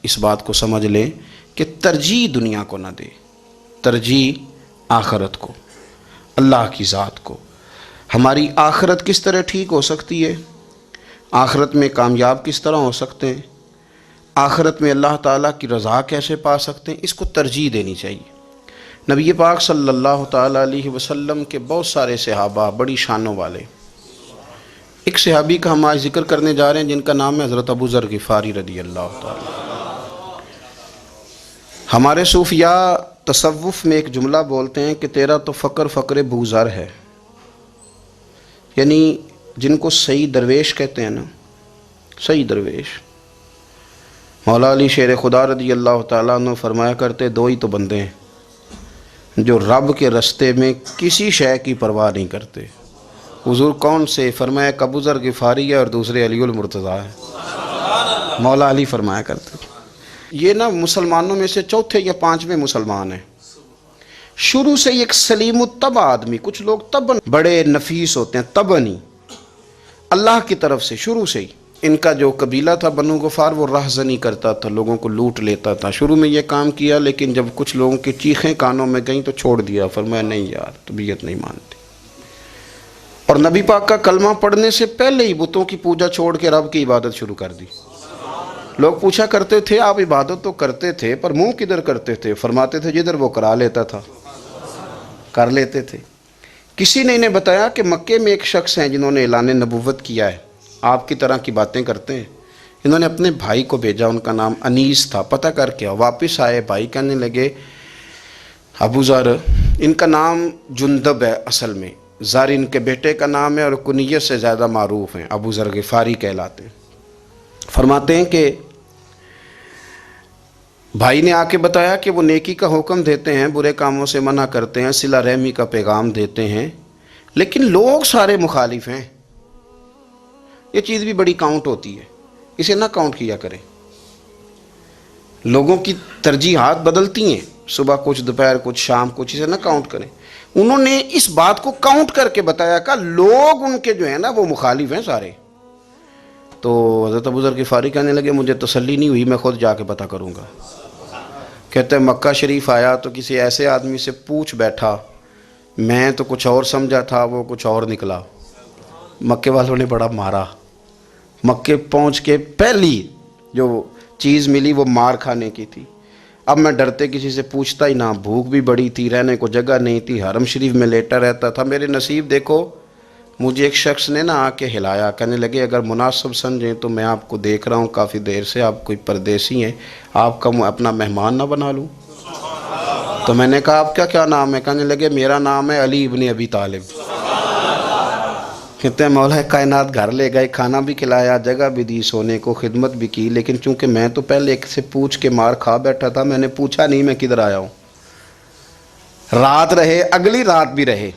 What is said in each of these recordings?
اس بات کو سمجھ لیں کہ ترجیح دنیا کو نہ دے، ترجیح آخرت کو، اللہ کی ذات کو۔ ہماری آخرت کس طرح ٹھیک ہو سکتی ہے، آخرت میں کامیاب کس طرح ہو سکتے ہیں، آخرت میں اللہ تعالیٰ کی رضا کیسے پا سکتے ہیں، اس کو ترجیح دینی چاہیے۔ نبی پاک صلی اللہ تعالیٰ علیہ وسلم کے بہت سارے صحابہ بڑی شانوں والے، ایک صحابی کا ہم آج ذکر کرنے جا رہے ہیں جن کا نام ہے حضرت ابو ذر غفاری رضی اللہ تعالیٰ۔ ہمارے صوفیاء تصوف میں ایک جملہ بولتے ہیں کہ تیرا تو فقر ابو ذر ہے، یعنی جن کو صحیح درویش کہتے ہیں نا، صحیح درویش۔ مولا علی شیر خدا رضی اللہ تعالیٰ عنہ فرمایا کرتے دو ہی تو بندے ہیں جو رب کے رستے میں کسی شے کی پرواہ نہیں کرتے۔ حضور کون سے؟ فرمایا ابو ذر غفاری ہے اور دوسرے علی المرتضیٰ ہے۔ مولا علی فرمایا کرتے یہ نا مسلمانوں میں سے چوتھے یا پانچویں مسلمان ہیں، شروع سے ایک سلیم الطبع آدمی، کچھ لوگ طبعاً بڑے نفیس ہوتے ہیں، طبعاً ہی اللہ کی طرف سے شروع سے ہی۔ ان کا جو قبیلہ تھا بنو غفار وہ راہزنی کرتا تھا، لوگوں کو لوٹ لیتا تھا۔ شروع میں یہ کام کیا لیکن جب کچھ لوگوں کی چیخیں کانوں میں گئیں تو چھوڑ دیا، فرمایا نہیں یار طبیعت نہیں مانتی۔ اور نبی پاک کا کلمہ پڑھنے سے پہلے ہی بتوں کی پوجا چھوڑ کے رب کی عبادت شروع کر دی۔ لوگ پوچھا کرتے تھے آپ عبادت تو کرتے تھے پر منہ کدھر کرتے تھے؟ فرماتے تھے جدھر وہ کرا لیتا تھا کر لیتے تھے۔ کسی نے انہیں بتایا کہ مکے میں ایک شخص ہیں جنہوں نے اعلان نبوت کیا ہے، آپ کی طرح کی باتیں کرتے ہیں۔ انہوں نے اپنے بھائی کو بھیجا، ان کا نام انیس تھا، پتہ کر کے واپس آئے، بھائی کہنے لگے ابو ذر، ان کا نام جندب ہے، اصل میں ذر ان کے بیٹے کا نام ہے اور کنیت سے زیادہ معروف ہیں، ابو ذر غفاری کہلاتے ہیں۔ فرماتے ہیں کہ بھائی نے آ کے بتایا کہ وہ نیکی کا حکم دیتے ہیں، برے کاموں سے منع کرتے ہیں، صلہ رحمی کا پیغام دیتے ہیں، لیکن لوگ سارے مخالف ہیں۔ یہ چیز بھی بڑی کاؤنٹ ہوتی ہے، اسے نہ کاؤنٹ کیا کریں۔ لوگوں کی ترجیحات بدلتی ہیں، صبح کچھ دوپہر کچھ شام کچھ، اسے نہ کاؤنٹ کریں۔ انہوں نے اس بات کو کاؤنٹ کر کے بتایا کہ لوگ ان کے جو ہیں نا وہ مخالف ہیں سارے۔ تو حضرت ابو ذر غفاری کہنے لگے مجھے تسلی نہیں ہوئی، میں خود جا کے پتہ کروں گا۔ کہتے ہیں مکہ شریف آیا تو کسی ایسے آدمی سے پوچھ بیٹھا، میں تو کچھ اور سمجھا تھا، وہ کچھ اور نکلا۔ مکے والوں نے بڑا مارا، مکے پہنچ کے پہلی جو چیز ملی وہ مار کھانے کی تھی۔ اب میں ڈرتے کسی سے پوچھتا ہی نہ، بھوک بھی بڑی تھی، رہنے کو جگہ نہیں تھی، حرم شریف میں لیٹا رہتا تھا۔ میرے نصیب دیکھو، مجھے ایک شخص نے آ کے ہلایا، کہنے لگے اگر مناسب سمجھیں تو میں آپ کو دیکھ رہا ہوں کافی دیر سے، آپ کوئی پردیسی ہیں، آپ کا اپنا مہمان نہ بنا لوں؟ تو میں نے کہا آپ کا کیا نام ہے؟ کہنے لگے میرا نام ہے علی ابن ابی طالب۔ کہتے ہیں مولا کائنات گھر لے گئے، کھانا بھی کھلایا، جگہ بھی دی سونے کو، خدمت بھی کی، لیکن چونکہ میں تو پہلے ایک سے پوچھ کے مار کھا بیٹھا تھا، میں نے پوچھا نہیں میں کدھر آیا ہوں۔ رات رہے، اگلی رات بھی رہے،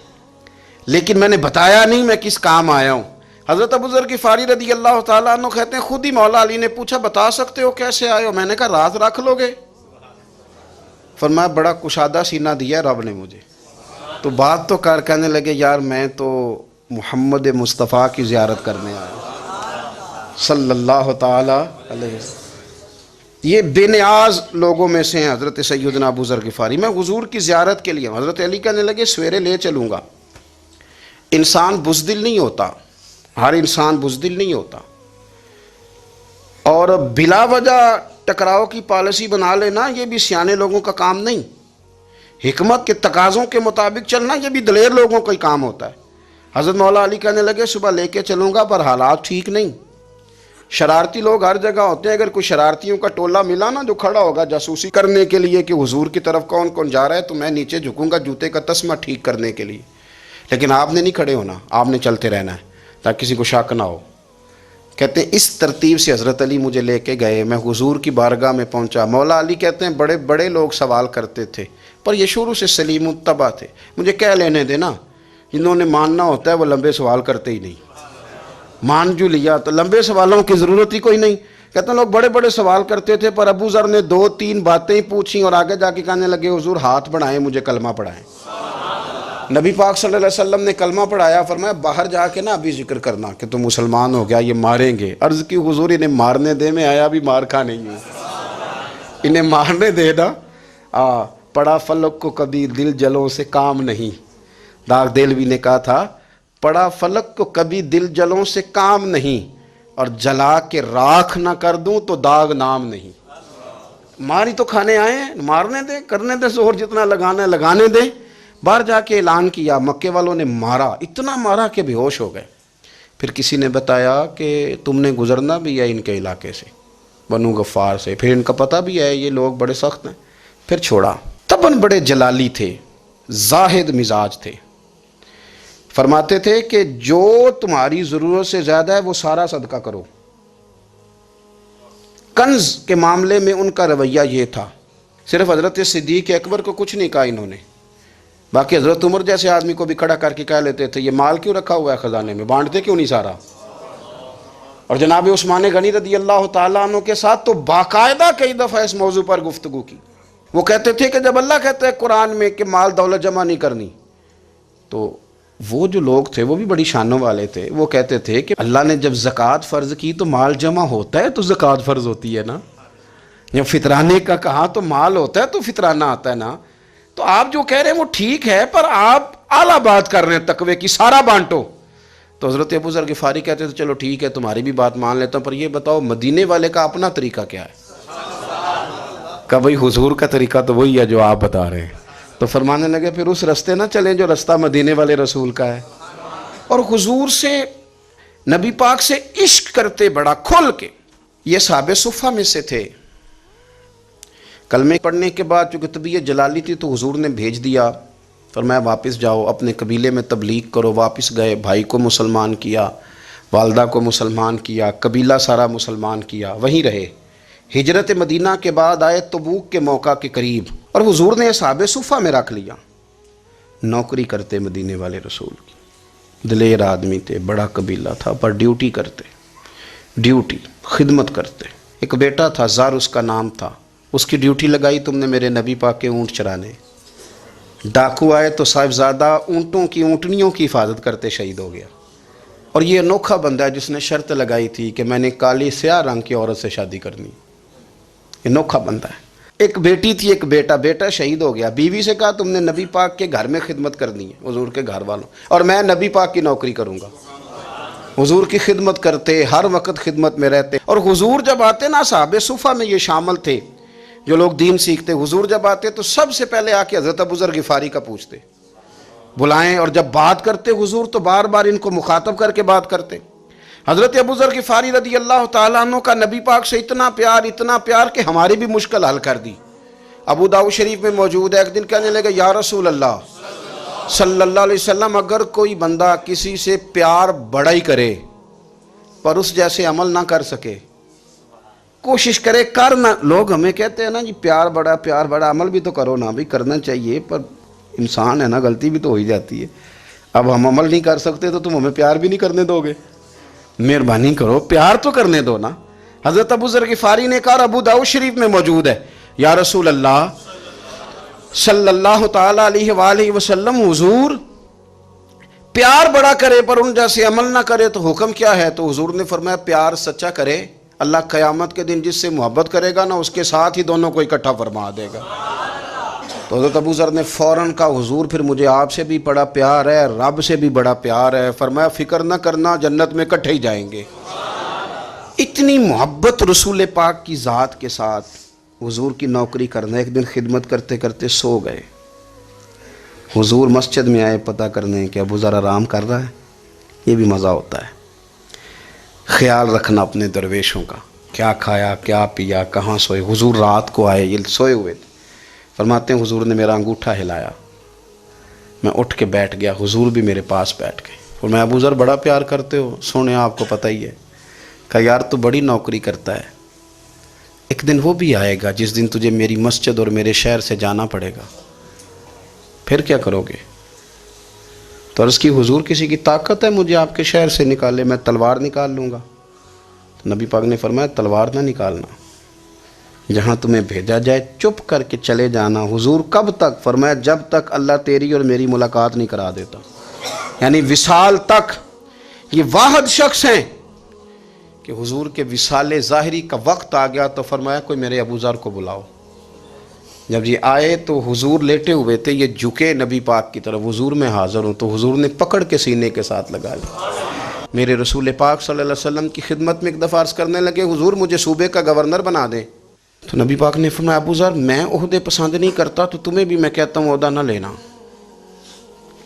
لیکن میں نے بتایا نہیں میں کس کام آیا ہوں۔ حضرت ابو ذر غفاری رضی اللہ تعالیٰ عنہ کہتے ہیں خود ہی مولا علی نے پوچھا بتا سکتے ہو کیسے آئے ہو؟ میں نے کہا راز رکھ لو گے؟ فرمایا بڑا کشادہ سینہ دیا رب نے مجھے، تو بات تو کر۔ کہنے لگے یار میں تو محمد مصطفیٰ کی زیارت کرنے آیا صلی اللہ تعالی علیہ وسلم۔ یہ بے نیاز لوگوں میں سے ہیں حضرت سیدنا ابو ذر غفاری۔ میں حضور کی زیارت کے لیے ہوں۔ حضرت علی کہنے لگے سویرے لے چلوں گا۔ انسان بزدل نہیں ہوتا، ہر انسان بزدل نہیں ہوتا، اور بلا وجہ ٹکراؤ کی پالیسی بنا لینا یہ بھی سیانے لوگوں کا کام نہیں۔ حکمت کے تقاضوں کے مطابق چلنا یہ بھی دلیر لوگوں کا ہی کام ہوتا ہے۔ حضرت مولا علی کہنے لگے صبح لے کے چلوں گا پر حالات ٹھیک نہیں، شرارتی لوگ ہر جگہ ہوتے ہیں، اگر کوئی شرارتیوں کا ٹولہ ملا نا جو کھڑا ہوگا جاسوسی کرنے کے لیے کہ حضور کی طرف کون کون جا رہا ہے، تو میں نیچے جھکوں گا جوتے کا تسمہ ٹھیک کرنے کے لیے، لیکن آپ نے نہیں کھڑے ہونا، آپ نے چلتے رہنا ہے تاکہ کسی کو شک نہ ہو۔ کہتے ہیں اس ترتیب سے حضرت علی مجھے لے کے گئے، میں حضور کی بارگاہ میں پہنچا۔ مولا علی کہتے ہیں بڑے بڑے لوگ سوال کرتے تھے پر یہ شروع سے سلیم الطبع تھے، مجھے کہہ لینے دینا، جنہوں نے ماننا ہوتا ہے وہ لمبے سوال کرتے ہی نہیں۔ مان جو لیا تو لمبے سوالوں کی ضرورت ہی کوئی نہیں۔ کہتے ہیں لوگ بڑے بڑے سوال کرتے تھے پر ابو ذر نے 2-3 باتیں ہی پوچھیں اور آگے جا کے کہنے لگے حضور ہاتھ بڑھائیں مجھے کلمہ پڑھائیں۔ نبی پاک صلی اللہ علیہ وسلم نے کلمہ پڑھایا، فرمایا باہر جا کے نا ابھی ذکر کرنا کہ تم مسلمان ہو گیا، یہ ماریں گے۔ عرض کی حضور انہیں مارنے دے، میں آیا بھی مار کھا نہیں ہوں۔ انہیں مارنے دے نا. پڑا فلک کو کبھی دل جلوں سے کام نہیں. داغ دہلوی نے کہا تھا پڑا فلک کو کبھی دل جلوں سے کام نہیں، اور جلا کے راکھ نہ کر دوں تو داغ نام نہیں. ماری تو کھانے آئے ہیں، مارنے دے، کرنے دے زور جتنا لگانا ہے لگانے دے. باہر جا کے اعلان کیا، مکے والوں نے مارا، اتنا مارا کہ بے ہوش ہو گئے. پھر کسی نے بتایا کہ تم نے گزرنا بھی ہے ان کے علاقے سے، بنو غفار سے. پھر ان کا پتہ بھی ہے یہ لوگ بڑے سخت ہیں. پھر چھوڑا. تباً بڑے جلالی تھے، زاہد مزاج تھے. فرماتے تھے کہ جو تمہاری ضرورت سے زیادہ ہے وہ سارا صدقہ کرو. کنز کے معاملے میں ان کا رویہ یہ تھا. صرف حضرت صدیق اکبر کو کچھ نہیں کہا انہوں نے، باقی حضرت عمر جیسے آدمی کو بھی کھڑا کر کے کہہ لیتے تھے یہ مال کیوں رکھا ہوا ہے خزانے میں، بانٹتے کیوں نہیں سارا. اور جناب عثمان غنی رضی اللہ تعالیٰ عنہ کے ساتھ تو باقاعدہ کئی دفعہ اس موضوع پر گفتگو کی. وہ کہتے تھے کہ جب اللہ کہتا ہے قرآن میں کہ مال دولت جمع نہیں کرنی، تو وہ جو لوگ تھے وہ بھی بڑی شانوں والے تھے. وہ کہتے تھے کہ اللہ نے جب زکوٰۃ فرض کی تو مال جمع ہوتا ہے تو زکوٰۃ فرض ہوتی ہے نا. جب فطرانے کا کہا تو مال ہوتا ہے تو فطرانہ آتا ہے نا. تو آپ جو کہہ رہے ہیں وہ ٹھیک ہے، پر آپ اعلیٰ بات کر رہے ہیں تقوی کی، سارا بانٹو. تو حضرت ابو ذر غفاری کہتے تھے چلو ٹھیک ہے تمہاری بھی بات مان لیتا ہوں، پر یہ بتاؤ مدینے والے کا اپنا طریقہ کیا ہے؟ کہ بھئی حضور کا طریقہ تو وہی ہے جو آپ بتا رہے ہیں. تو فرمانے لگے پھر اس رستے نہ چلیں جو رستہ مدینے والے رسول کا ہے. اور حضور سے، نبی پاک سے عشق کرتے بڑا کھل کے. یہ صحابہ صفہ میں سے تھے. کلمے پڑھنے کے بعد چونکہ طبیعت جلالی تھی تو حضور نے بھیج دیا، فرمایا واپس جاؤ اپنے قبیلے میں تبلیغ کرو. واپس گئے، بھائی کو مسلمان کیا، والدہ کو مسلمان کیا، قبیلہ سارا مسلمان کیا، وہیں رہے. ہجرت مدینہ کے بعد آئے تبوک کے موقع کے قریب، اور حضور نے اصحاب صفہ میں رکھ لیا. نوکری کرتے مدینے والے رسول کی، دلیر آدمی تھے، بڑا قبیلہ تھا، پر ڈیوٹی کرتے، ڈیوٹی خدمت کرتے. ایک بیٹا تھا زار اس کا نام تھا، اس کی ڈیوٹی لگائی تم نے میرے نبی پاک کے اونٹ چرانے. ڈاکو آئے تو صاحبزادہ اونٹوں کی، اونٹنیوں کی حفاظت کرتے شہید ہو گیا. اور یہ انوکھا بندہ ہے جس نے شرط لگائی تھی کہ میں نے کالی سیاہ رنگ کی عورت سے شادی کرنی. انوکھا بندہ ہے. ایک بیٹی تھی، ایک بیٹا، بیٹا شہید ہو گیا. بیوی سے کہا تم نے نبی پاک کے گھر میں خدمت کرنی ہے، حضور کے گھر والوں، اور میں نبی پاک کی نوکری کروں گا. حضور کی خدمت کرتے، ہر وقت خدمت میں رہتے. اور حضور جب آتے نا، صحابہ صفہ میں یہ شامل تھے جو لوگ دین سیکھتے. حضور جب آتے تو سب سے پہلے آ کے حضرت ابو ذر غفاری کا پوچھتے، بلائیں. اور جب بات کرتے حضور تو بار بار ان کو مخاطب کر کے بات کرتے. حضرت ابو ذر غفاری رضی اللہ تعالیٰ عنہ کا نبی پاک سے اتنا پیار کہ ہماری بھی مشکل حل کر دی. ابو داؤد شریف میں موجود ہے، ایک دن کہنے لگے یا رسول اللہ صلی اللہ علیہ وسلم، اگر کوئی بندہ کسی سے پیار بڑا ہی کرے پر اس جیسے عمل نہ کر سکے، کوشش کرے کر نہ. لوگ ہمیں کہتے ہیں نا جی پیار بڑا، عمل بھی تو کرو نا. بھی کرنا چاہیے، پر انسان ہے نا، غلطی بھی تو ہو ہی جاتی ہے. اب ہم عمل نہیں کر سکتے تو تم ہمیں پیار بھی نہیں کرنے دو گے؟ مہربانی کرو، پیار تو کرنے دو نا. حضرت ابو ذر غفاری نے کہا، ابو داؤد شریف میں موجود ہے، یا رسول اللہ صلی اللہ تعالی علیہ وآلہ وسلم، حضور پیار بڑا کرے پر ان جیسے عمل نہ کرے تو حکم کیا ہے؟ تو حضور نے فرمایا پیار سچا کرے، اللہ قیامت کے دن جس سے محبت کرے گا نا اس کے ساتھ ہی دونوں کو اکٹھا فرما دے گا. تو حضرت ابو ذر نے فوراً کہا حضور پھر مجھے آپ سے بھی بڑا پیار ہے، رب سے بھی بڑا پیار ہے. فرمایا فکر نہ کرنا، جنت میں اکٹھے ہی جائیں گے. اتنی محبت رسول پاک کی ذات کے ساتھ حضور کی نوکری کرنا. ایک دن خدمت کرتے کرتے سو گئے. حضور مسجد میں آئے پتہ کرنے کہ ابو ذر آرام کر رہا ہے. یہ بھی مزہ ہوتا ہے، خیال رکھنا اپنے درویشوں کا، کیا کھایا کیا پیا، کہاں سوئے. حضور رات کو آئے، یہ سوئے ہوئے تھے. فرماتے ہیں حضور نے میرا انگوٹھا ہلایا، میں اٹھ کے بیٹھ گیا. حضور بھی میرے پاس بیٹھ گئے. اور میں ابو ذر بڑا پیار کرتے ہو، سونے آپ کو پتہ ہی ہے. کہا یار تو بڑی نوکری کرتا ہے، ایک دن وہ بھی آئے گا جس دن تجھے میری مسجد اور میرے شہر سے جانا پڑے گا، پھر کیا کرو گے؟ تو عرض کی حضور کسی کی طاقت ہے مجھے آپ کے شہر سے نکالے؟ میں تلوار نکال لوں گا. تو نبی پاک نے فرمایا تلوار نہ نکالنا، جہاں تمہیں بھیجا جائے چپ کر کے چلے جانا. حضور کب تک؟ فرمایا جب تک اللہ تیری اور میری ملاقات نہیں کرا دیتا، یعنی وصال تک. یہ واحد شخص ہیں کہ حضور کے وصال ظاہری کا وقت آ گیا تو فرمایا کوئی میرے ابو ذر کو بلاؤ۔ جب یہ آئے تو حضور لیٹے ہوئے تھے، یہ جھکے نبی پاک کی طرف، حضور میں حاضر ہوں، تو حضور نے پکڑ کے سینے کے ساتھ لگا لیا۔ میرے رسول پاک صلی اللہ علیہ وسلم کی خدمت میں ایک دفعہ عرض کرنے لگے حضور مجھے صوبے کا گورنر بنا دیں، تو نبی پاک نے فرمایا ابو ذر میں عہدے پسند نہیں کرتا، تو تمہیں بھی میں کہتا ہوں عہدہ نہ لینا،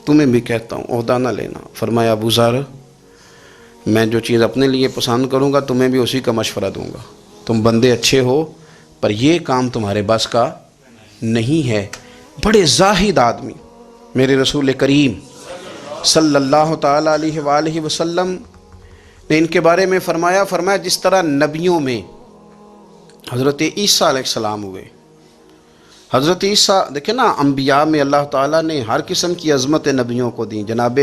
تمہیں بھی کہتا ہوں عہدہ نہ لینا۔ فرمایا ابو ذر میں جو چیز اپنے لیے پسند کروں گا تمہیں بھی اسی کا مشورہ دوں گا، تم بندے اچھے ہو پر یہ کام تمہارے بس کا نہیں ہے۔ بڑے زاہد آدمی میرے رسول کریم صلی اللہ تعالیٰ علیہ وآلہ وسلم نے ان کے بارے میں فرمایا جس طرح نبیوں میں حضرت عیسیٰ علیہ السلام ہوئے، حضرت عیسیٰ دیکھیں نا، انبیاء میں اللہ تعالیٰ نے ہر قسم کی عظمت نبیوں کو دیں۔ جناب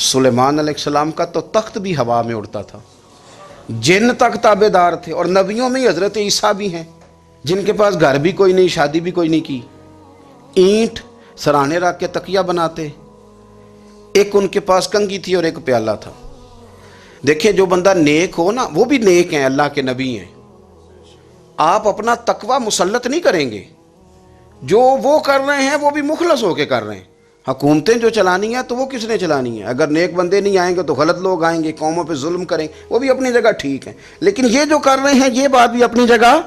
سلیمان علیہ السلام کا تو تخت بھی ہوا میں اڑتا تھا، جن تک تابع دار تھے، اور نبیوں میں حضرت عیسیٰ بھی ہیں جن کے پاس گھر بھی کوئی نہیں، شادی بھی کوئی نہیں کی، اینٹ سرانے رکھ کے تکیہ بناتے، ایک ان کے پاس کنگھی تھی اور ایک پیالہ تھا۔ دیکھیں جو بندہ نیک ہو نا، وہ بھی نیک ہیں، اللہ کے نبی ہیں، آپ اپنا تقوی مسلط نہیں کریں گے، جو وہ کر رہے ہیں وہ بھی مخلص ہو کے کر رہے ہیں۔ حکومتیں جو چلانی ہیں تو وہ کس نے چلانی ہے؟ اگر نیک بندے نہیں آئیں گے تو غلط لوگ آئیں گے، قوموں پہ ظلم کریں، وہ بھی اپنی جگہ ٹھیک ہیں، لیکن یہ جو کر رہے ہیں یہ بات بھی اپنی جگہ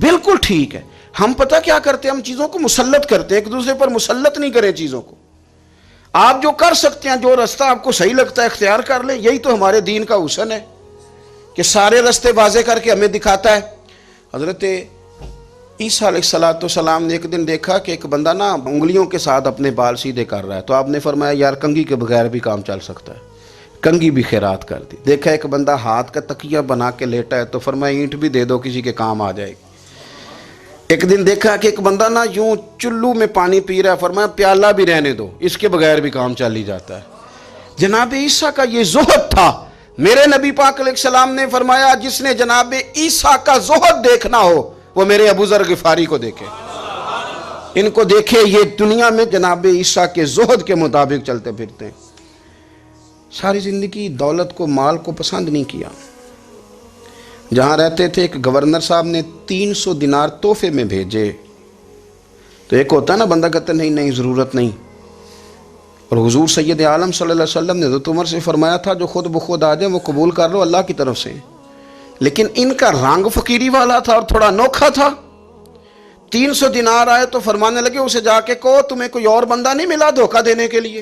بالکل ٹھیک ہے۔ ہم پتہ کیا کرتے ہیں، ہم چیزوں کو مسلط کرتے ہیں، ایک دوسرے پر مسلط نہیں کریں چیزوں کو۔ آپ جو کر سکتے ہیں، جو رستہ آپ کو صحیح لگتا ہے اختیار کر لیں، یہی تو ہمارے دین کا حسن ہے کہ سارے رستے واضح کر کے ہمیں دکھاتا ہے۔ حضرت عیسیٰ علیہ السلام نے ایک دن دیکھا کہ ایک بندہ نا انگلیوں کے ساتھ اپنے بال سیدھے کر رہا ہے، تو آپ نے فرمایا یار کنگھی کے بغیر بھی کام چل سکتا ہے، کنگھی بھی خیرات کر دی۔ دیکھا ایک بندہ ہاتھ کا تکیہ بنا کے لیٹا ہے، تو فرمایا اینٹ بھی دے دو کسی کے کام آ جائے گی۔ ایک دن دیکھا کہ ایک بندہ نا یوں چلو میں پانی پی رہا ہے، فرمایا پیالہ بھی رہنے دو، اس کے بغیر بھی کام چل ہی جاتا ہے۔ جناب عیسیٰ کا یہ زہد تھا۔ میرے نبی پاک علیہ السلام نے فرمایا جس نے جناب عیسیٰ کا زہد دیکھنا ہو وہ میرے ابو ذر غفاری کو دیکھے، ان کو دیکھے، یہ دنیا میں جناب عیسیٰ کے زہد کے مطابق چلتے پھرتے ہیں۔ ساری زندگی دولت کو، مال کو پسند نہیں کیا۔ جہاں رہتے تھے ایک گورنر صاحب نے 300 دینار تحفے میں بھیجے، تو ایک ہوتا ہے نا بندہ کہتا نہیں نہیں ضرورت نہیں، اور حضور سید عالم صلی اللہ علیہ وسلم نے حضرت عمر سے فرمایا تھا جو خود بخود آ جائے وہ قبول کر لو اللہ کی طرف سے، لیکن ان کا رنگ فقیری والا تھا اور تھوڑا انوکھا تھا۔ 300 دینار آئے تو فرمانے لگے اسے جا کے کہو تمہیں کوئی اور بندہ نہیں ملا دھوکہ دینے کے لیے،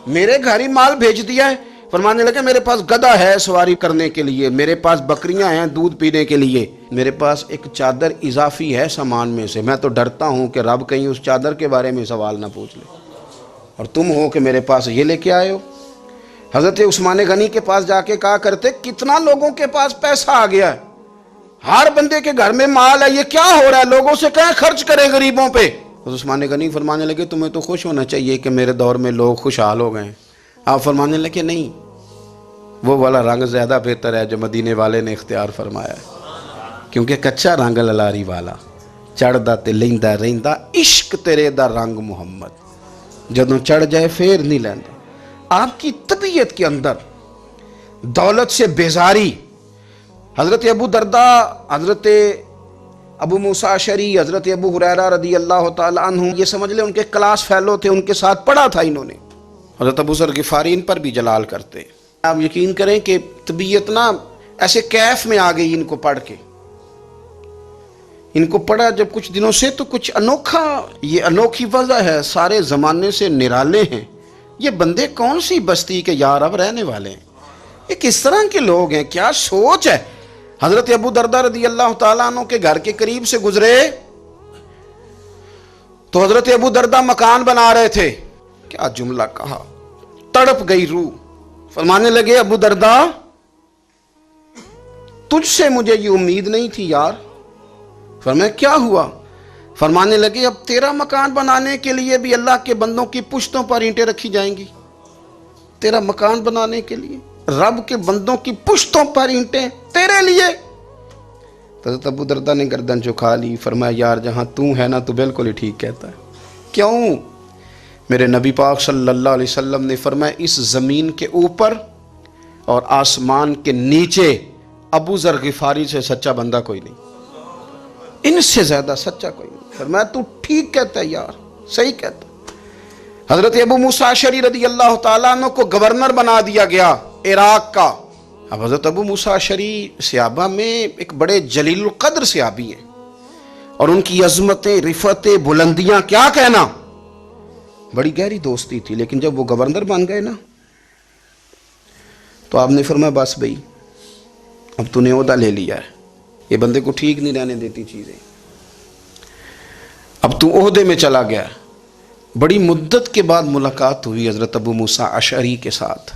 میرے گھر ہی مال بھیج دیا ہے۔ فرمانے لگے میرے پاس گدھا ہے سواری کرنے کے لیے، میرے پاس بکریاں ہیں دودھ پینے کے لیے، میرے پاس ایک چادر اضافی ہے سامان میں سے، میں تو ڈرتا ہوں کہ رب کہیں اس چادر کے بارے میں سوال نہ پوچھ لے، اور تم ہو کہ میرے پاس یہ لے کے آئے ہو۔ حضرت عثمان غنی کے پاس جا کے کہا کرتے کتنا لوگوں کے پاس پیسہ آ گیا ہے، ہر بندے کے گھر میں مال ہے، یہ کیا ہو رہا ہے، لوگوں سے کہیں خرچ کریں غریبوں پہ۔ حضرت عثمان غنی فرمانے لگے تمہیں تو خوش ہونا چاہیے کہ میرے دور میں لوگ خوشحال ہو گئے۔ آپ فرمانے لگے نہیں، وہ والا رنگ زیادہ بہتر ہے جو مدینے والے نے اختیار فرمایا ہے، کیونکہ کچا رنگ للاری والا چڑھدا تے لیندا رہندا عشق تیرے دا رنگ محمد، جدوں چڑھ جائے پھر نہیں لیندا۔ آپ کی طبیعت کے اندر دولت سے بیزاری، حضرت ابو درداء، حضرت ابو موسیٰ اشعری، حضرت ابو ہریرہ رضی اللہ تعالیٰ عنہ، یہ سمجھ لیں ان کے کلاس فیلو تھے، ان کے ساتھ پڑھا تھا انہوں نے۔ حضرت ابو ذر غفاری ان پر بھی جلال کرتے۔ آپ یقین کریں کہ طبیعت نا ایسے کیف میں آ گئی ان کو پڑھ کے، ان کو پڑھا جب کچھ دنوں سے تو کچھ انوکھا، یہ انوکھی وجہ ہے، سارے زمانے سے نرالے ہیں، یہ بندے کون سی بستی کے یار اب رہنے والے ہیں، یہ کس طرح کے لوگ ہیں، کیا سوچ ہے۔ حضرت ابو درداء رضی اللہ تعالیٰ عنہ کے گھر کے قریب سے گزرے تو حضرت ابو درداء مکان بنا رہے تھے، کیا جملہ کہا، تڑپ گئی روح۔ فرمانے لگے ابو درداء تجھ سے مجھے یہ امید نہیں تھی یار۔ فرمایا کیا ہوا؟ فرمانے لگے اب تیرا مکان بنانے کے لیے بھی اللہ کے بندوں کی پشتوں پر اینٹیں رکھی جائیں گی، تیرا مکان بنانے کے لیے رب کے بندوں کی پشتوں پر اینٹیں تیرے لیے۔ حضرت ابو درداء نے گردن جھکا لی، فرمایا یار جہاں تو ہے نا تو بالکل ہی ٹھیک کہتا ہے۔ کیوں؟ میرے نبی پاک صلی اللہ علیہ وسلم نے فرمایا اس زمین کے اوپر اور آسمان کے نیچے ابو ذر غفاری سے سچا بندہ کوئی نہیں، ان سے زیادہ سچا کوئی نہیں۔ فرمایا تو ٹھیک کہتا ہے یار، صحیح کہتا۔ حضرت ابو موسیٰ اشعری رضی اللہ تعالیٰ عنہ کو گورنر بنا دیا گیا عراق کا۔ اب حضرت ابو موسیٰ اشعری صحابہ میں ایک بڑے جلیل القدر صحابی ہیں، اور ان کی عظمتیں، رفعتیں، بلندیاں کیا کہنا، بڑی گہری دوستی تھی۔ لیکن جب وہ گورنر بن گئے نا تو آپ نے فرمایا بس بھئی اب تو نے عہدہ لے لیا ہے، یہ بندے کو ٹھیک نہیں رہنے دیتی چیزیں، اب تو عہدے میں چلا گیا۔ بڑی مدت کے بعد ملاقات ہوئی حضرت ابو موسیٰ اشعری کے ساتھ،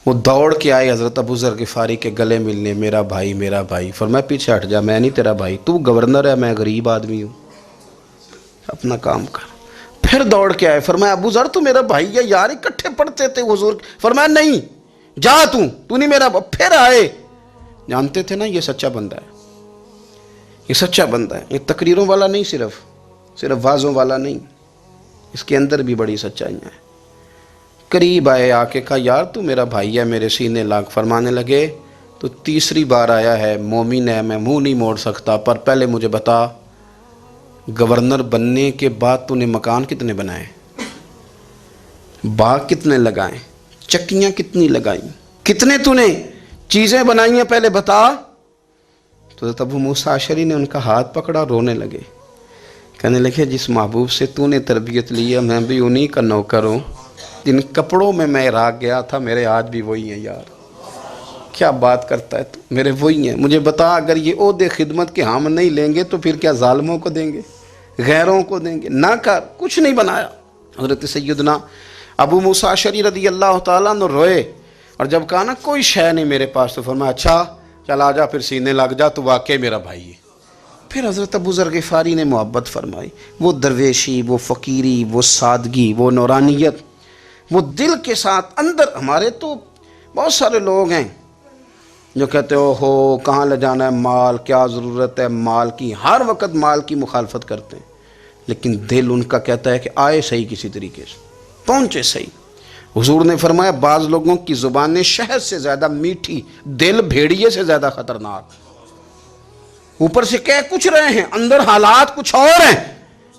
وہ دوڑ کے آئے حضرت ابو ذر غفاری کے گلے ملنے، میرا بھائی میرا بھائی۔ فرمایا پیچھے ہٹ جا، میں نہیں تیرا بھائی، تو گورنر ہے، میں غریب آدمی ہوں، اپنا کام کر۔ پھر دوڑ کے آئے، فرمایا ابو ذر تو میرا بھائی ہے یار، اکٹھے پڑھتے تھے حضور۔ فرمایا نہیں، جا تو نہیں میرا۔ پھر آئے، جانتے تھے نا یہ سچا بندہ ہے، یہ سچا بندہ ہے، یہ تقریروں والا نہیں، صرف وعظوں والا نہیں، اس کے اندر بھی بڑی سچائیاں ہیں۔ قریب آئے، آ کے کہا یار تو میرا بھائی ہے، میرے سینے لاگ۔ فرمانے لگے تو تیسری بار آیا ہے، مومن ہے، میں منہ نہیں موڑ سکتا، پر پہلے مجھے بتا گورنر بننے کے بعد تو نے مکان کتنے بنائے، باغ کتنے لگائے، چکیاں کتنی لگائیں، کتنے تو نے چیزیں بنائی ہیں، پہلے بتا۔ تو ابو موسیٰ اشعری نے ان کا ہاتھ پکڑا، رونے لگے، کہنے لگے جس محبوب سے تو نے تربیت لی ہے میں بھی انہی کا نوکر ہوں، جن کپڑوں میں میں عراق گیا تھا میرے آج بھی وہی ہیں یار۔ کیا بات کرتا ہے تو، میرے وہی ہیں۔ مجھے بتا اگر یہ عہدے خدمت کے ہم نہیں لیں گے تو پھر کیا ظالموں کو دیں گے، غیروں کو دیں گے؟ نہ کر، کچھ نہیں بنایا۔ حضرت سیدنا ابو موسیٰ اشعری رضی اللہ تعالیٰ عنہ روئے، اور جب کہا نا کوئی شے نہیں میرے پاس، تو فرمایا اچھا چل آ جا، پھر سینے لگ جا، تو واقعی میرا بھائی ہے۔ پھر حضرت ابو ذر غفاری نے محبت فرمائی، وہ درویشی، وہ فقیری، وہ سادگی، وہ نورانیت، وہ دل کے ساتھ اندر۔ ہمارے تو بہت سارے لوگ ہیں جو کہتے ہو کہاں لے جانا ہے مال، کیا ضرورت ہے مال کی، ہر وقت مال کی مخالفت کرتے ہیں، لیکن دل ان کا کہتا ہے کہ آئے صحیح، کسی طریقے سے پہنچے صحیح۔ حضور نے فرمایا بعض لوگوں کی زبانیں شہد سے زیادہ میٹھی، دل بھیڑیے سے زیادہ خطرناک، اوپر سے کہہ کچھ رہے ہیں اندر حالات کچھ اور ہیں۔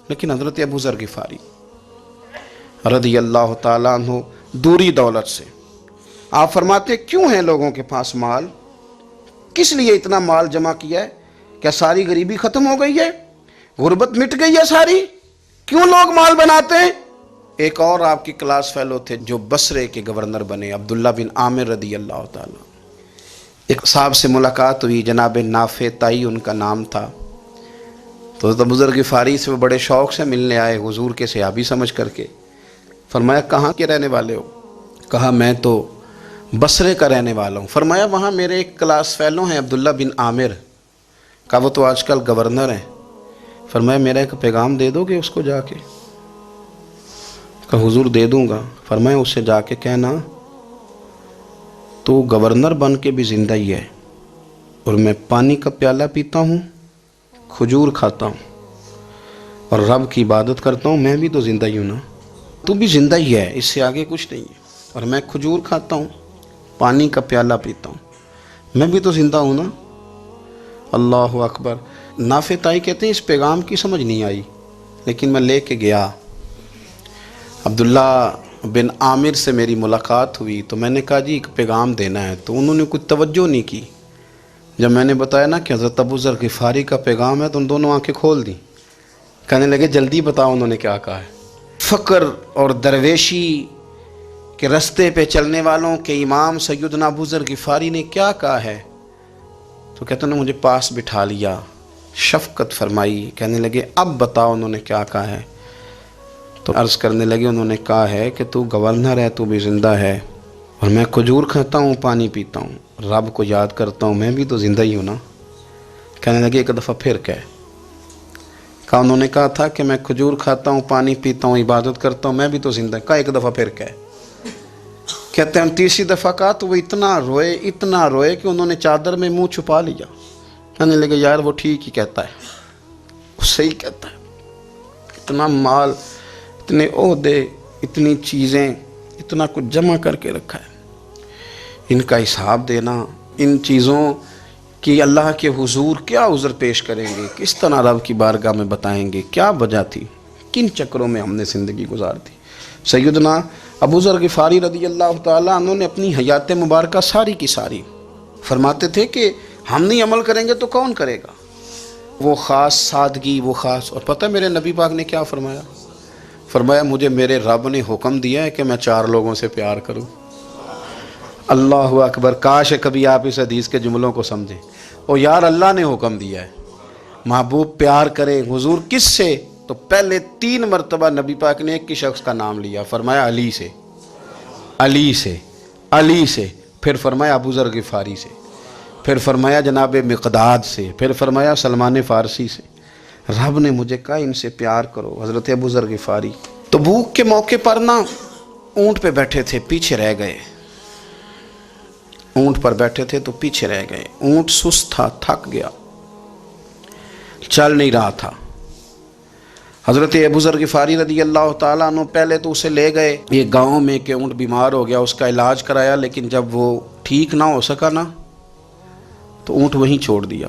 لیکن حضرت ابو ذر غفاری رضی اللہ تعالیٰ عنہ دوری دولت سے، آپ فرماتے کیوں ہیں لوگوں کے پاس مال، کس لیے اتنا مال جمع کیا ہے؟ کیا ساری غریبی ختم ہو گئی ہے، غربت مٹ گئی ہے ساری؟ کیوں لوگ مال بناتے ہیں؟ ایک اور آپ کی کلاس فیلو تھے جو بصرے کے گورنر بنے، عبداللہ بن عامر رضی اللہ تعالیٰ۔ ایک صاحب سے ملاقات ہوئی، جناب نافع تائی ان کا نام تھا، تو ابو ذر غفاری سے وہ بڑے شوق سے ملنے آئے، حضور کے صحابی سمجھ کر کے۔ فرمایا کہاں کے رہنے والے ہو؟ کہا میں تو بصرے کا رہنے والا ہوں۔ فرمایا وہاں میرے ایک کلاس فیلو ہیں عبداللہ بن عامر، کہا وہ تو آج کل گورنر ہیں۔ فرمایا میرا ایک پیغام دے دو گے اس کو جا کے؟ کہا حضور دے دوں گا۔ فرمایا اس سے جا کے کہنا تو گورنر بن کے بھی زندہ ہی ہے، اور میں پانی کا پیالہ پیتا ہوں، کھجور کھاتا ہوں اور رب کی عبادت کرتا ہوں، میں بھی تو زندہ ہی ہوں نا، تو بھی زندہ ہی ہے، اس سے آگے کچھ نہیں ہے، اور میں کھجور کھاتا ہوں، پانی کا پیالہ پیتا ہوں، میں بھی تو زندہ ہوں نا۔ اللہ اکبر۔ نافع تائی کہتے ہیں اس پیغام کی سمجھ نہیں آئی، لیکن میں لے کے گیا، عبداللہ بن عامر سے میری ملاقات ہوئی، تو میں نے کہا جی ایک پیغام دینا ہے، تو انہوں نے کچھ توجہ نہیں کی۔ جب میں نے بتایا نا کہ حضرت ابو ذر غفاری کا پیغام ہے، تو ان دونوں آنکھیں کھول دیں، کہنے لگے جلدی بتاؤ انہوں نے کیا کہا ہے۔ فقر اور درویشی کے رستے پہ چلنے والوں کے امام سیدنا ابو ذر غفاری نے کیا کہا ہے؟ تو کہتے ہیں مجھے پاس بٹھا لیا، شفقت فرمائی، کہنے لگے اب بتاؤ انہوں نے کیا کہا ہے؟ تو عرض کرنے لگے انہوں نے کہا ہے کہ تو گورنر ہے، تو بھی زندہ ہے، اور میں کھجور کھاتا ہوں، پانی پیتا ہوں، رب کو یاد کرتا ہوں، میں بھی تو زندہ ہی ہوں نا۔ کہنے لگے ایک دفعہ پھر کہا انہوں نے کہا تھا کہ میں کھجور کھاتا ہوں، پانی پیتا ہوں، عبادت کرتا ہوں، میں بھی تو زندہ، کہا ایک دفعہ پھر کہتے ہیں تیسری دفعہ کہا تو وہ اتنا روئے کہ انہوں نے چادر میں منہ چھپا لیا۔ کہنے لگے یار وہ ٹھیک ہی کہتا ہے، وہ صحیح کہتا ہے، اتنا مال، اتنے عہدے، اتنی چیزیں، اتنا کچھ جمع کر کے رکھا ہے، ان کا حساب دینا، ان چیزوں کہ اللہ کے حضور کیا عذر پیش کریں گے، کس طرح رب کی بارگاہ میں بتائیں گے، کیا وجہ تھی، کن چکروں میں ہم نے زندگی گزار دی۔ سیدنا ابو ذر غفاری رضی اللہ تعالیٰ عنہ نے اپنی حیات مبارکہ ساری کی ساری فرماتے تھے کہ ہم نہیں عمل کریں گے تو کون کرے گا، وہ خاص سادگی، وہ خاص۔ اور پتہ میرے نبی پاک نے کیا فرمایا؟ فرمایا مجھے میرے رب نے حکم دیا ہے کہ میں 4 لوگوں سے پیار کروں۔ اللہ اکبر، کاش کبھی آپ اس حدیث کے جملوں کو سمجھیں۔ او یار، اللہ نے حکم دیا ہے محبوب پیار کرے۔ حضور کس سے؟ تو پہلے 3 مرتبہ نبی پاک نے ایک ہی شخص کا نام لیا، فرمایا علی سے، علی سے، علی سے، پھر فرمایا ابو ذر غفاری سے، پھر فرمایا جناب مقداد سے، پھر فرمایا سلمان فارسی سے۔ رب نے مجھے کہا ان سے پیار کرو، حضرت ابو ذر غفاری۔ تبوک کے موقع پر نا اونٹ پہ بیٹھے تھے، پیچھے رہ گئے، اونٹ پر بیٹھے تھے تو پیچھے رہ گئے، اونٹ سست تھا، تھک گیا، چل نہیں رہا تھا۔ حضرت ابو ذر غفاری رضی اللہ تعالیٰ عنہ پہلے تو اسے لے گئے یہ گاؤں میں کہ اونٹ بیمار ہو گیا، اس کا علاج کرایا، لیکن جب وہ ٹھیک نہ ہو سکا نا تو اونٹ وہیں چھوڑ دیا۔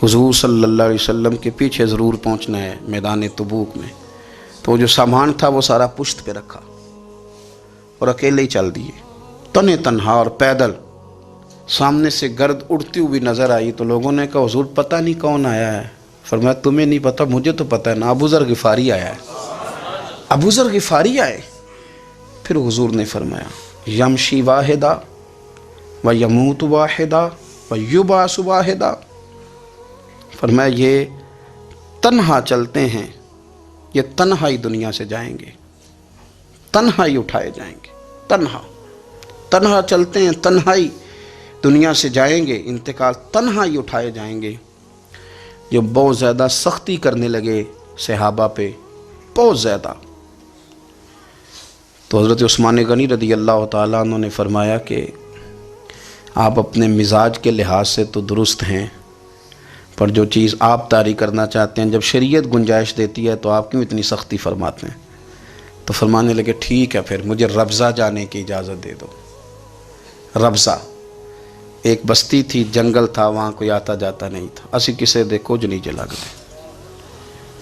حضور صلی اللہ علیہ وسلم کے پیچھے ضرور پہنچنا ہے میدان تبوک میں، تو جو سامان تھا وہ سارا پشت پہ رکھا اور اکیلے ہی چل دیے، تنے تنہا اور پیدل۔ سامنے سے گرد اڑتی ہوئی نظر آئی تو لوگوں نے کہا حضور پتہ نہیں کون آیا ہے۔ فرمایا تمہیں نہیں پتہ، مجھے تو پتہ ہے نا، ابو ذر غفاری آیا ہے، ابو ذر غفاری آئے۔ پھر حضور نے فرمایا یمشی واحدہ و یموت واحدہ و یبعث واحدہ، فرمایا یہ تنہا چلتے ہیں، یہ تنہا ہی دنیا سے جائیں گے، تنہا ہی اٹھائے جائیں گے، تنہا تنہا چلتے ہیں، تنہا ہی دنیا سے جائیں گے، انتقال تنہا ہی اٹھائے جائیں گے۔ جو بہت زیادہ سختی کرنے لگے صحابہ پہ، بہت زیادہ، تو حضرت عثمان غنی رضی اللہ تعالیٰ عنہ نے فرمایا کہ آپ اپنے مزاج کے لحاظ سے تو درست ہیں، پر جو چیز آپ طاری کرنا چاہتے ہیں جب شریعت گنجائش دیتی ہے تو آپ کیوں اتنی سختی فرماتے ہیں؟ تو فرمانے لگے ٹھیک ہے پھر مجھے ربضہ جانے کی اجازت دے دو۔ ربضہ ایک بستی تھی، جنگل تھا، وہاں کوئی آتا جاتا نہیں تھا، اسی کسے دے کچھ نہیں جلا گئے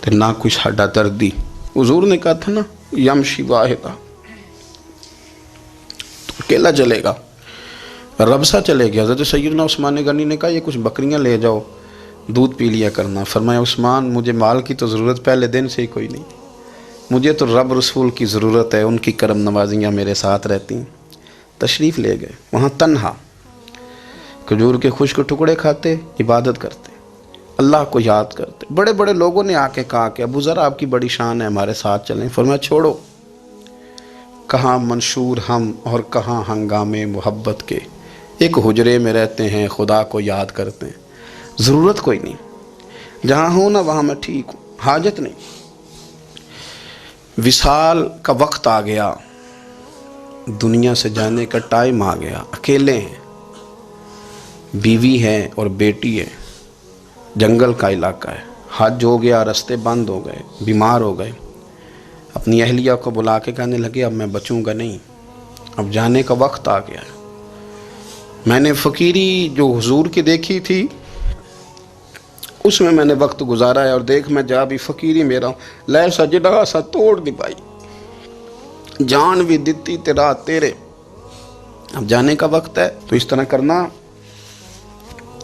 تو نہ کچھ ہڈا دردی۔ حضور نے کہا تھا نا یمشی واحدہ، تو اکیلا چلے گا، ربضہ چلے گیا۔ حضرت سیدنا عثمان غنی نے کہا یہ کچھ بکریاں لے جاؤ، دودھ پی لیا کرنا۔ فرمایا عثمان مجھے مال کی تو ضرورت پہلے دن سے ہی کوئی نہیں، مجھے تو رب رسول کی ضرورت ہے، ان کی کرم نوازیاں میرے ساتھ رہتی ہیں۔ تشریف لے گئے، وہاں تنہا کھجور کے خشک ٹکڑے کھاتے، عبادت کرتے، اللہ کو یاد کرتے۔ بڑے بڑے لوگوں نے آ کے کہا کہ ابو ذر آپ کی بڑی شان ہے، ہمارے ساتھ چلیں۔ فرمایا چھوڑو، کہاں منشور ہم اور کہاں ہنگامے محبت کے، ایک حجرے میں رہتے ہیں، خدا کو یاد کرتے ہیں، ضرورت کوئی نہیں، جہاں ہوں نا وہاں میں ٹھیک ہوں، حاجت نہیں۔ وصال کا وقت آ گیا، دنیا سے جانے کا ٹائم آ گیا، اکیلے ہیں، بیوی ہے اور بیٹی ہے، جنگل کا علاقہ ہے، حج ہو گیا، رستے بند ہو گئے، بیمار ہو گئے۔ اپنی اہلیہ کو بلا کے کہنے لگے اب میں بچوں گا نہیں، اب جانے کا وقت آ گیا ہے۔ میں نے فقیری جو حضور کی دیکھی تھی اس میں نے وقت گزارا ہے، اور دیکھ میں جا بھی فقیری میرا ہوں، لے سجدہ سا توڑ دی پائی، جان بھی دیتی تیرا تیرے، اب جانے کا وقت ہے۔ تو اس طرح کرنا،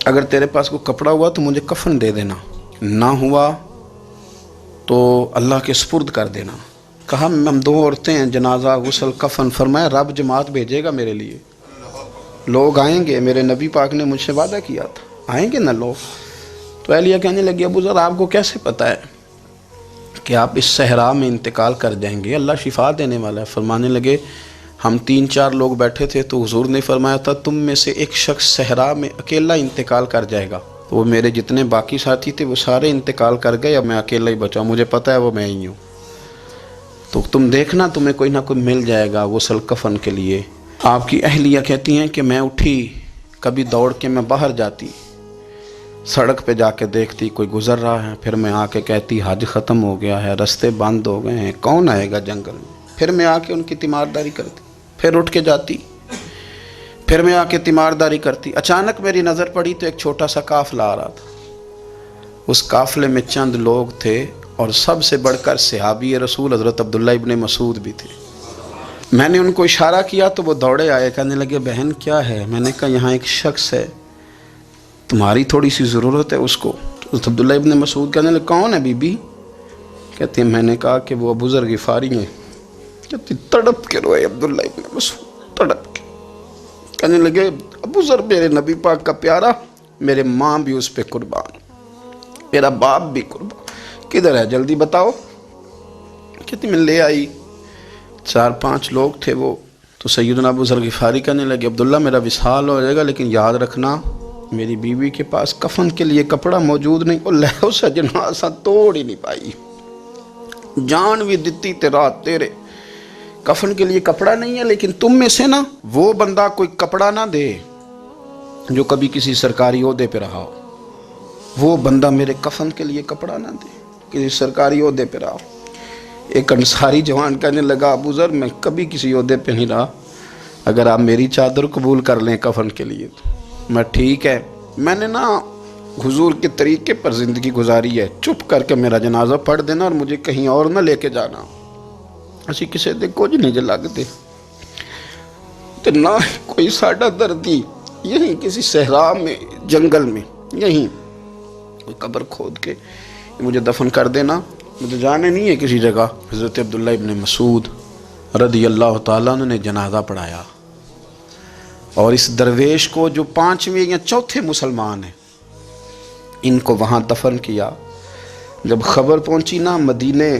اگر تیرے پاس کوئی کپڑا ہوا تو مجھے کفن دے دینا، نہ ہوا تو اللہ کے سپرد کر دینا۔ کہا ہم 2 عورتیں ہیں، جنازہ، غسل، کفن۔ فرمایا رب جماعت بھیجے گا میرے لیے، لوگ آئیں گے، میرے نبی پاک نے مجھ سے وعدہ کیا تھا آئیں گے نا لوگ۔ تو اہلیہ کہنے لگی ابو ذر آپ کو کیسے پتہ ہے کہ آپ اس صحرا میں انتقال کر جائیں گے، اللہ شفا دینے والا ہے۔ فرمانے لگے ہم 3-4 لوگ بیٹھے تھے تو حضور نے فرمایا تھا تم میں سے ایک شخص صحرا میں اکیلا انتقال کر جائے گا۔ تو وہ میرے جتنے باقی ساتھی تھے وہ سارے انتقال کر گئے، اب میں اکیلا ہی بچا، مجھے پتہ ہے وہ میں ہی ہوں، تو تم دیکھنا تمہیں کوئی نہ کوئی مل جائے گا غسل کفن کے لیے۔ آپ کی اہلیہ کہتی ہیں کہ میں اٹھی، کبھی دوڑ کے میں باہر جاتی، سڑک پہ جا کے دیکھتی کوئی گزر رہا ہے، پھر میں آ کے کہتی حج ختم ہو گیا ہے، رستے بند ہو گئے ہیں، کون آئے گا جنگل میں، پھر میں آ کے ان کی تیمارداری کرتی، پھر اٹھ کے جاتی، پھر میں آ کے تیمارداری کرتی. اچانک میری نظر پڑی تو ایک چھوٹا سا قافلہ آ رہا تھا. اس قافلے میں چند لوگ تھے اور سب سے بڑھ کر صحابی رسول حضرت عبداللہ ابن مسعود بھی تھے. میں نے ان کو اشارہ کیا تو وہ دوڑے آئے, کہنے لگے بہن کیا ہے؟ میں نے کہا یہاں ایک شخص ہے, تمہاری تھوڑی سی ضرورت ہے اس کو. حضرت عبداللہ ابن مسعود کہنے لگے کون ہے بی بی؟ کہتے ہیں میں نے کہا کہ وہ ابو ذر غفاری ہیں. کہتی تڑپ کے روئے عبداللہ ابن مسعود, تڑپ کے. کہنے لگے ابو ذر میرے نبی پاک کا پیارا, میرے ماں بھی اس پہ قربان, میرا باپ بھی قربان, کدھر ہے جلدی بتاؤ. کہتی میں لے آئی. 4-5 لوگ تھے وہ. تو سیدنا ابو ذر غفاری کہنے لگے عبداللہ میرا وصال ہو جائے گا لیکن یاد رکھنا میری بیوی کے پاس کفن کے لیے کپڑا موجود نہیں. وہ لہو سے جنازہ توڑ ہی نہیں پائی, جان بھی دیتی تے رات تیرے, کفن کے لیے کپڑا نہیں ہے. لیکن تم میں سے نا وہ بندہ کوئی کپڑا نہ دے جو کبھی کسی سرکاری عہدے پہ رہا ہو, وہ بندہ میرے کفن کے لیے کپڑا نہ دے کسی سرکاری عہدے پہ رہا ہو. ایک انصاری جوان کہنے لگا ابو ذر میں کبھی کسی عہدے پہ نہیں رہا, اگر آپ میری چادر قبول کر لیں کفن کے لیے تو میں ٹھیک ہے. میں نے نا حضور کے طریقے پر زندگی گزاری ہے, چپ کر کے میرا جنازہ پڑھ دینا اور مجھے کہیں اور نہ لے کے جانا. اسی کسی دے کچھ نہیں جو لگتے تو نہ کوئی ساڈا دردی یہیں کسی صحرا میں جنگل میں یہیں کوئی قبر کھود کے مجھے دفن کر دینا, مجھے جانے نہیں ہے کسی جگہ. حضرت عبداللہ ابن مسعود رضی اللہ تعالیٰ عنہ نے جنازہ پڑھایا اور اس درویش کو جو 5ویں یا 4تھے مسلمان ہیں ان کو وہاں دفن کیا. جب خبر پہنچی نا مدینے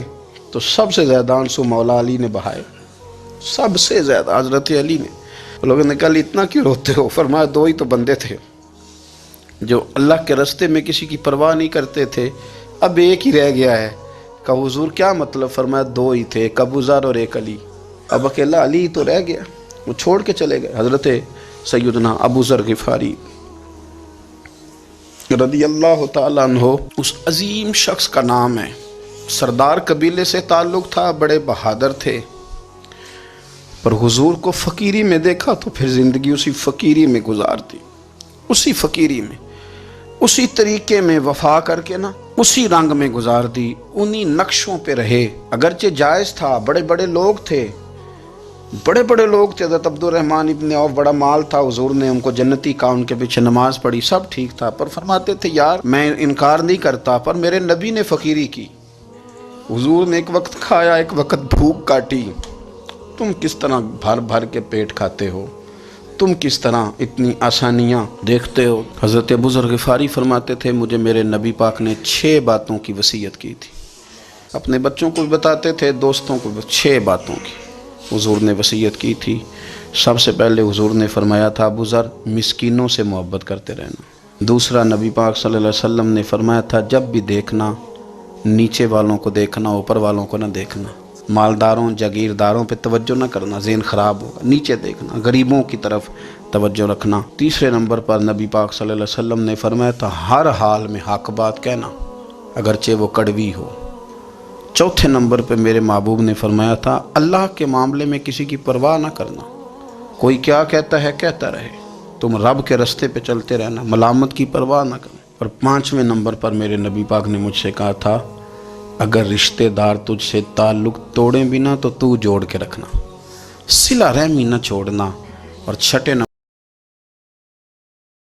تو سب سے زیادہ آنسو مولا علی نے بہائے, سب سے زیادہ حضرت علی نے. لوگوں نے کہا اتنا کیوں روتے ہو؟ فرمایا 2 ہی تو بندے تھے جو اللہ کے راستے میں کسی کی پرواہ نہیں کرتے تھے, اب ایک ہی رہ گیا ہے. کہا حضور کیا مطلب؟ فرمایا 2 ہی تھے, ایک ابو ذر اور ایک علی, اب اکیلا علی تو رہ گیا, وہ چھوڑ کے چلے گئے. حضرت سیدنا ابو ذر غفاری رضی اللہ تعالیٰ عنہ اس عظیم شخص کا نام ہے. سردار قبیلے سے تعلق تھا, بڑے بہادر تھے, پر حضور کو فقیری میں دیکھا تو پھر زندگی اسی فقیری میں گزارتی, اسی فقیری میں, اسی طریقے میں وفا کر کے نا اسی رنگ میں گزار دی, انہی نقشوں پہ رہے. اگرچہ جائز تھا, بڑے بڑے لوگ تھے, بڑے بڑے لوگ تھے. حضرت عبد الرحمن ابن عوف بڑا مال تھا, حضور نے ان کو جنتی کہا, ان کے پیچھے نماز پڑھی, سب ٹھیک تھا. پر فرماتے تھے یار میں انکار نہیں کرتا, پر میرے نبی نے فقیری کی, حضور نے ایک وقت کھایا ایک وقت بھوک کاٹی, تم کس طرح بھر بھر کے پیٹ کھاتے ہو, تم کس طرح اتنی آسانیاں دیکھتے ہو. حضرت ابو ذر غفاری فرماتے تھے مجھے میرے نبی پاک نے 6 باتوں کی وصیت کی تھی. اپنے بچوں کو بھی بتاتے تھے, دوستوں کو بھی, 6 باتوں کی حضور نے وصیت کی تھی. سب سے پہلے حضور نے فرمایا تھا ابو ذر مسکینوں سے محبت کرتے رہنا. دوسرا نبی پاک صلی اللہ علیہ وسلم نے فرمایا تھا جب بھی دیکھنا نیچے والوں کو دیکھنا, اوپر والوں کو نہ دیکھنا. مالداروں جاگیرداروں پہ توجہ نہ کرنا, ذہن خراب ہوگا. نیچے دیکھنا, غریبوں کی طرف توجہ رکھنا. تیسرے نمبر پر نبی پاک صلی اللہ علیہ وسلم نے فرمایا تھا ہر حال میں حق بات کہنا اگرچہ وہ کڑوی ہو. چوتھے نمبر پہ میرے محبوب نے فرمایا تھا اللہ کے معاملے میں کسی کی پرواہ نہ کرنا, کوئی کیا کہتا ہے کہتا رہے, تم رب کے راستے پہ چلتے رہنا, ملامت کی پرواہ نہ کرنا. اور 5ویں نمبر پر میرے نبی پاک نے مجھ سے کہا تھا اگر رشتہ دار تجھ سے تعلق توڑیں بھی نہ تو جوڑ کے رکھنا, صلہ رحمی نہ چھوڑنا. اور 6